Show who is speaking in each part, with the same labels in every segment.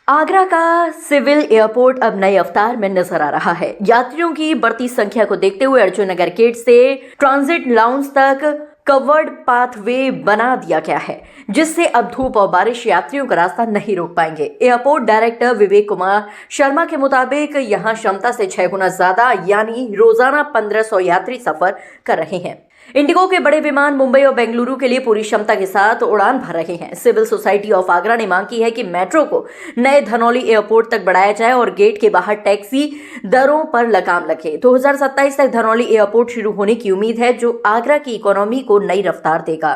Speaker 1: आगरा का civil airport अब नए अवतार में नजर आ रहा है। यात्रियों की बढ़ती संख्या को देखते हुए अर्जुन नगर गेट से ट्रांजिट लाउंज तक कवर्ड पाथवे बना दिया गया है, जिससे अब धूप और बारिश यात्रियों का रास्ता नहीं रोक पाएंगे। एयरपोर्ट डायरेक्टर विवेक कुमार शर्मा के मुताबिक यहां क्षमता से 6 गुना ज्यादा यानी रोजाना 1500 यात्री सफर कर रहे हैं। इंडिगो के बड़े विमान मुंबई और बेंगलुरु के लिए पूरी क्षमता के साथ उड़ान भर रहे हैं। सिविल सोसाइटी ऑफ आगरा ने मांग की है कि मेट्रो को नए धनौली एयरपोर्ट तक बढ़ाया जाए और गेट के बाहर टैक्सी दरों पर लगाम लगे। 2027 तक धनौली एयरपोर्ट शुरू होने की उम्मीद है, जो आगरा की इकोनॉमी को नई रफ्तार देगा।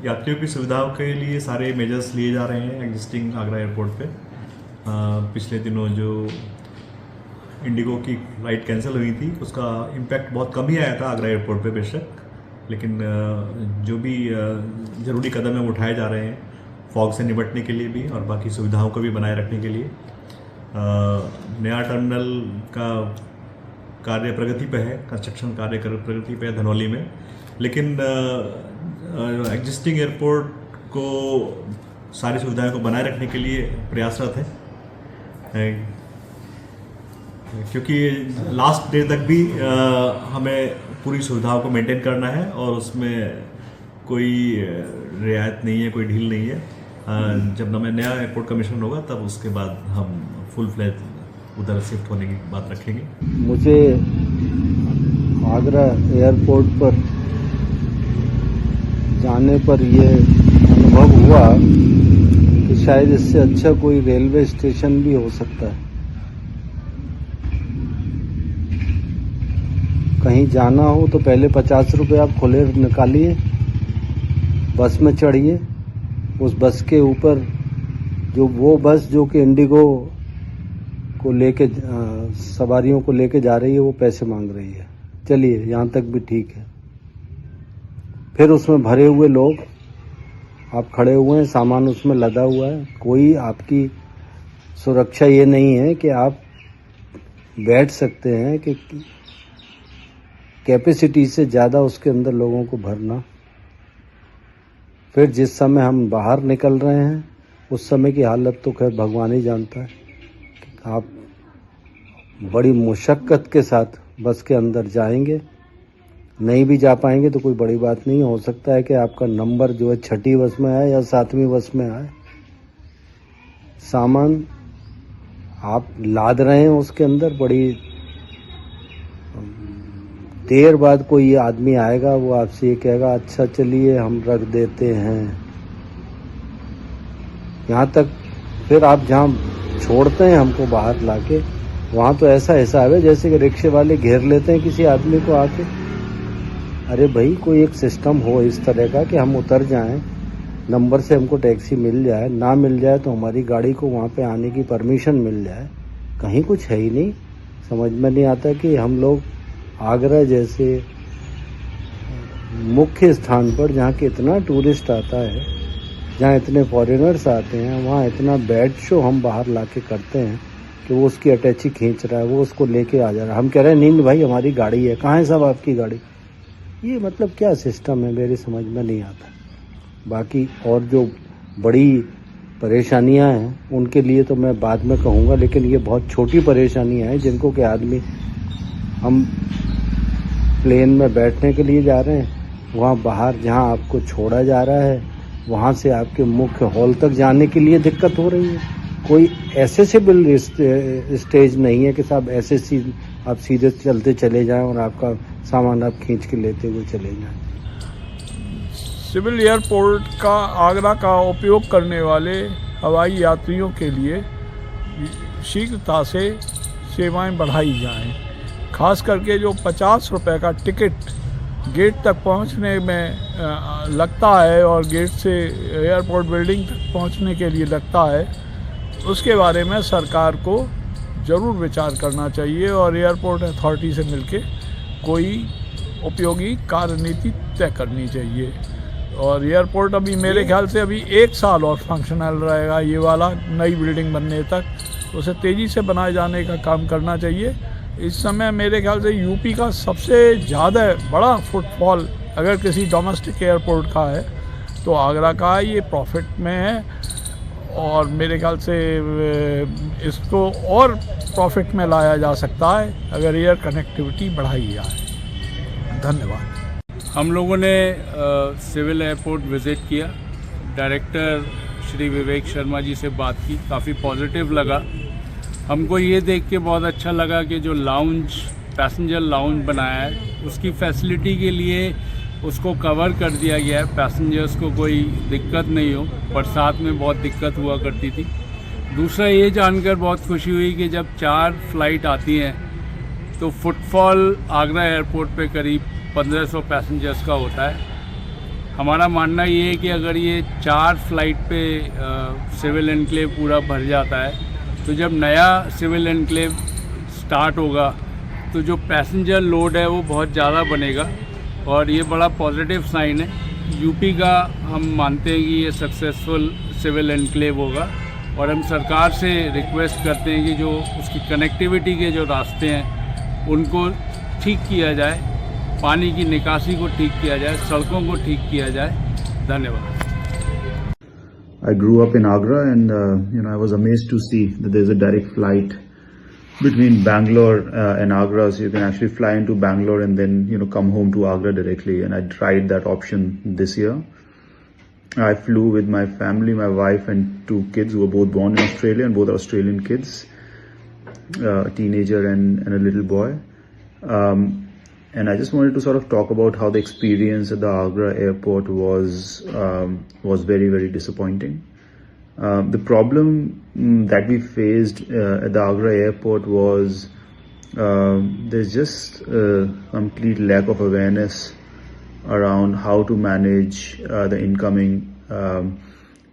Speaker 2: यात्रियों की सुविधाओं के लिए सारे मेजर्स लिए जा रहे हैं एग्जिस्टिंग आगरा एयरपोर्ट पे। पिछले दिनों जो इंडिगो की फ्लाइट कैंसिल हुई थी उसका इम्पैक्ट बहुत कम ही आया था आगरा एयरपोर्ट पे बेशक, लेकिन जो भी ज़रूरी कदम है उठाए जा रहे हैं फॉग से निपटने के लिए भी और बाकी सुविधाओं को भी बनाए रखने के लिए। नया टर्मिनल का कार्य प्रगति पे है, कंस्ट्रक्शन कार्य प्रगति पे है धनौली में, लेकिन एग्जिस्टिंग एयरपोर्ट को सारी सुविधाओं को बनाए रखने के लिए प्रयासरत है, क्योंकि लास्ट डे तक भी हमें पूरी सुविधाओं को मेंटेन करना है और उसमें कोई रियायत नहीं है, कोई ढील नहीं है। जब नया एयरपोर्ट कमीशन होगा तब उसके बाद हम फुल फ्लैज उधर शिफ्ट होने की बात रखेंगे।
Speaker 3: मुझे आगरा एयरपोर्ट पर जाने पर ये अनुभव हुआ कि शायद इससे अच्छा कोई रेलवे स्टेशन भी हो सकता है। कहीं जाना हो तो पहले 50 रुपये आप खुले निकालिए, बस में चढ़िए, उस बस के ऊपर वो बस जो कि इंडिगो को लेके सवारियों को लेके जा रही है वो पैसे मांग रही है। चलिए यहाँ तक भी ठीक है। फिर उसमें भरे हुए लोग, आप खड़े हुए हैं, सामान उसमें लदा हुआ है, कोई आपकी सुरक्षा ये नहीं है कि आप बैठ सकते हैं कि कैपेसिटी से ज़्यादा उसके अंदर लोगों को भरना। फिर जिस समय हम बाहर निकल रहे हैं उस समय की हालत तो खैर भगवान ही जानता है। आप बड़ी मुशक्क़त के साथ बस के अंदर जाएंगे, नहीं भी जा पाएंगे तो कोई बड़ी बात नहीं, हो सकता है कि आपका नंबर जो है 6ठी बस में आए या 7वीं बस में आए। सामान आप लाद रहे हैं उसके अंदर, बड़ी देर बाद कोई आदमी आएगा, वो आपसे ये कहेगा अच्छा चलिए हम रख देते हैं। यहाँ तक फिर आप जहाँ छोड़ते हैं हमको बाहर लाके, वहाँ तो ऐसा हिसाब है जैसे कि रिक्शे वाले घेर लेते हैं किसी आदमी को आके। अरे भाई कोई एक सिस्टम हो इस तरह का कि हम उतर जाएं, नंबर से हमको टैक्सी मिल जाए, ना मिल जाए तो हमारी गाड़ी को वहाँ पे आने की परमिशन मिल जाए। कहीं कुछ है ही नहीं। समझ में नहीं आता कि हम लोग आगरा जैसे मुख्य स्थान पर जहाँ के इतना टूरिस्ट आता है, जहाँ इतने फॉरेनर्स आते हैं, वहाँ इतना बैड शो हम बाहर लाके करते हैं कि वो उसकी अटैची खींच रहा है, वो उसको लेके आ जा रहा है। हम कह रहे हैं नहीं भाई हमारी गाड़ी है। कहाँ है साहब आपकी गाड़ी? ये मतलब क्या सिस्टम है, मेरी समझ में नहीं आता। बाकी और जो बड़ी परेशानियां हैं उनके लिए तो मैं बाद में कहूँगा, लेकिन ये बहुत छोटी परेशानियां हैं जिनको कि आदमी, हम प्लेन में बैठने के लिए जा रहे हैं, वहाँ बाहर जहाँ आपको छोड़ा जा रहा है वहाँ से आपके मुख्य हॉल तक जाने के लिए दिक्कत हो रही है। कोई एसेसिबल स्टेज नहीं है कि साहब ऐसे आप सीधे चलते चले जाएं और आपका सामान आप खींच के लेते हुए चले जाएं।
Speaker 4: सिविल एयरपोर्ट का आगरा का उपयोग करने वाले हवाई यात्रियों के लिए शीघ्रता से सेवाएं बढ़ाई जाएं। खास करके जो 50 रुपये का टिकट गेट तक पहुंचने में लगता है और गेट से एयरपोर्ट बिल्डिंग तक पहुंचने के लिए लगता है, उसके बारे में सरकार को ज़रूर विचार करना चाहिए और एयरपोर्ट अथॉरिटी से मिलके कोई उपयोगी कार्यनीति तय करनी चाहिए। और एयरपोर्ट अभी मेरे ख्याल से अभी 1 साल और फंक्शनल रहेगा, ये वाला नई बिल्डिंग बनने तक उसे तेज़ी से बनाए जाने का काम करना चाहिए। इस समय मेरे ख्याल से यूपी का सबसे ज़्यादा बड़ा फुटफॉल अगर किसी डोमेस्टिक एयरपोर्ट का है तो आगरा का ये प्रॉफिट में है और मेरे ख्याल से इसको और प्रॉफिट में लाया जा सकता है अगर एयर कनेक्टिविटी बढ़ाई जाए। धन्यवाद।
Speaker 5: हम लोगों ने सिविल एयरपोर्ट विज़िट किया, डायरेक्टर श्री विवेक शर्मा जी से बात की, काफ़ी पॉजिटिव लगा। हमको ये देख के बहुत अच्छा लगा कि जो लाउंज, पैसेंजर लाउंज बनाया है उसकी फैसिलिटी के लिए उसको कवर कर दिया गया है, पैसेंजर्स को कोई दिक्कत नहीं हो। बरसात में बहुत दिक्कत हुआ करती थी। दूसरा ये जानकर बहुत खुशी हुई कि जब 4 फ्लाइट आती हैं तो फुटफॉल आगरा एयरपोर्ट पे करीब 1500 पैसेंजर्स का होता है। हमारा मानना ये है कि अगर ये 4 फ्लाइट पे सिविल एनक्लेव पूरा भर जाता है तो जब नया सिविल एनक्लेव स्टार्ट होगा तो जो पैसेंजर लोड है वो बहुत ज़्यादा बनेगा और ये बड़ा पॉजिटिव साइन है। यूपी का हम मानते हैं कि ये सक्सेसफुल सिविल एनक्लेव होगा और हम सरकार से रिक्वेस्ट करते हैं कि जो उसकी कनेक्टिविटी के जो रास्ते हैं उनको ठीक किया जाए, पानी की निकासी को ठीक किया जाए, सड़कों को ठीक किया जाए। धन्यवाद।
Speaker 6: I grew up in Agra and I was amazed to see that there's a direct flight between Bangalore and Agra, so you can actually fly into Bangalore and then come home to Agra directly, and I tried that option this year. I flew with my family, my wife and 2 kids who were both born in Australia, and both are Australian kids, a teenager and a little boy. And I just wanted to sort of talk about how the experience at the Agra Airport was very, very disappointing. The problem that we faced at the Agra Airport was there's just a complete lack of awareness around how to manage the incoming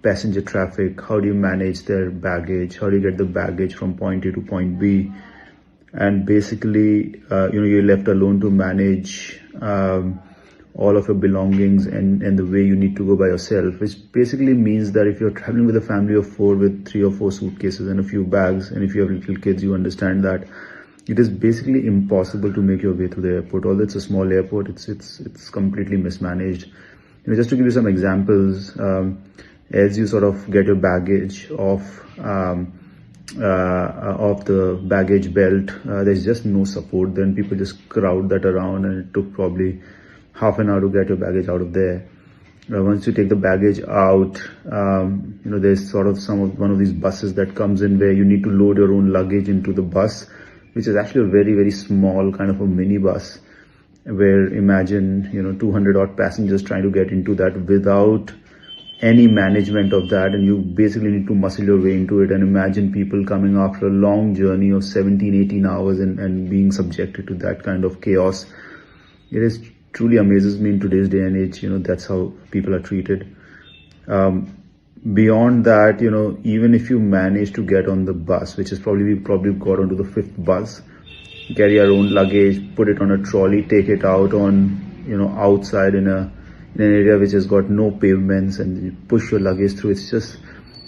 Speaker 6: passenger traffic. How do you manage their baggage? How do you get the baggage from point A to point B? And basically, you're left alone to manage all of your belongings and the way you need to go by yourself, which basically means that if you're traveling with a family of 4 with 3 or 4 suitcases and a few bags, and if you have little kids, you understand that it is basically impossible to make your way through the airport. Although it's a small airport, it's completely mismanaged. Just to give you some examples, as you sort of get your baggage off the baggage belt, there's just no support. Then people just crowd that around, and it took probably half an hour to get your baggage out of there. Once you take the baggage out, there's sort of one of these buses that comes in where you need to load your own luggage into the bus, which is actually a very, very small kind of a mini bus, where imagine 200 odd passengers trying to get into that without any management of that, and you basically need to muscle your way into it. And imagine people coming after a long journey of 17-18 hours and being subjected to that kind of chaos. It is truly amazes me in today's day and age, that's how people are treated. Beyond that, even if you manage to get on the bus, which is probably got onto the 5th bus, carry your own luggage, put it on a trolley, take it out on outside in an area which has got no pavements, and you push your luggage through. It's just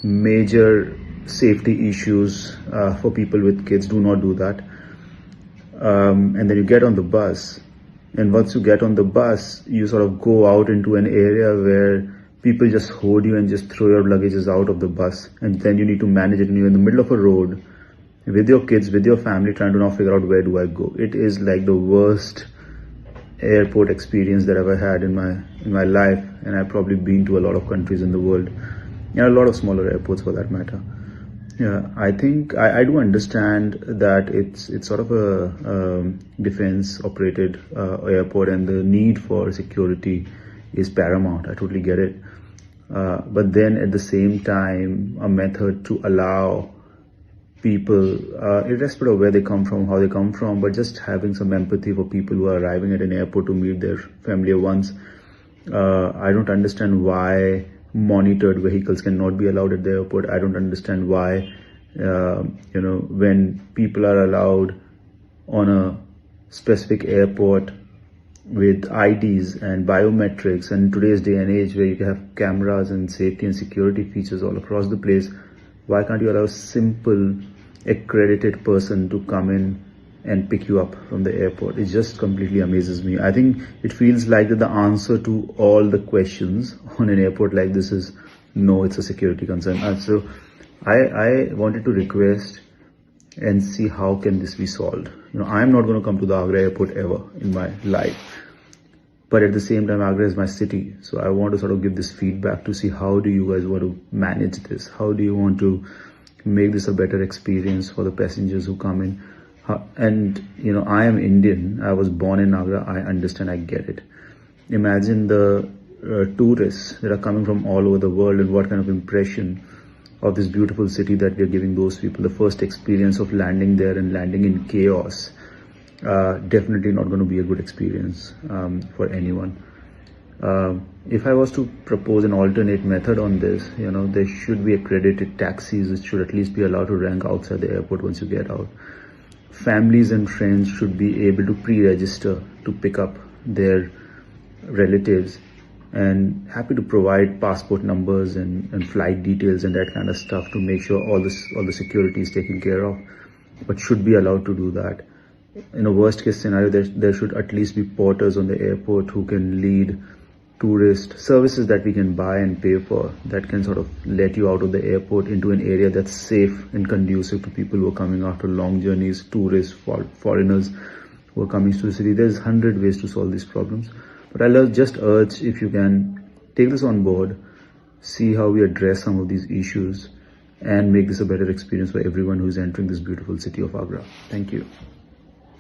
Speaker 6: major safety issues for people with kids. Do not do that. And then you get on the bus, and once you get on the bus, you sort of go out into an area where people just hold you and just throw your luggages out of the bus, and then you need to manage it, and you're in the middle of a road with your kids, with your family, trying to now figure out where do I go. It is like the worst airport experience that I've ever had in my life, and I've probably been to a lot of countries in the world, and a lot of smaller airports for that matter. Yeah, I think I do understand that it's sort of a defense operated airport, and the need for security is paramount. I totally get it. But then at the same time, a method to allow people, irrespective of where they come from, how they come from, but just having some empathy for people who are arriving at an airport to meet their familiar ones. I don't understand why monitored vehicles cannot be allowed at the airport. I don't understand why, when people are allowed on a specific airport with IDs and biometrics, and today's day and age where you have cameras and safety and security features all across the place, why can't you allow a simple accredited person to come in and pick you up from the airport? It just completely amazes me. I think it feels like that the answer to all the questions on an airport like this is no, it's a security concern. So I wanted to request and see how can this be solved. I'm not going to come to the Agra airport ever in my life. But at the same time, Agra is my city. So I want to sort of give this feedback to see how do you guys want to manage this? How do you want to make this a better experience for the passengers who come in? And, I am Indian. I was born in Agra. I understand. I get it. Imagine the tourists that are coming from all over the world and what kind of impression of this beautiful city that we are giving those people. The first experience of landing there and landing in chaos. Definitely not going to be a good experience for anyone. If I was to propose an alternate method on this, there should be accredited taxis which should at least be allowed to rank outside the airport once you get out. Families and friends should be able to pre-register to pick up their relatives, and happy to provide passport numbers and flight details and that kind of stuff to make sure all the security is taken care of, but should be allowed to do that. In a worst case scenario, there should at least be porters on the airport who can lead tourist services that we can buy and pay for, that can sort of let you out of the airport into an area that's safe and conducive to people who are coming after long journeys, tourists, foreigners who are coming to the city. There's 100 ways to solve these problems. But I'll just urge, if you can, take this on board, see how we address some of these issues and make this a better experience for everyone who is entering this beautiful city of Agra. Thank you.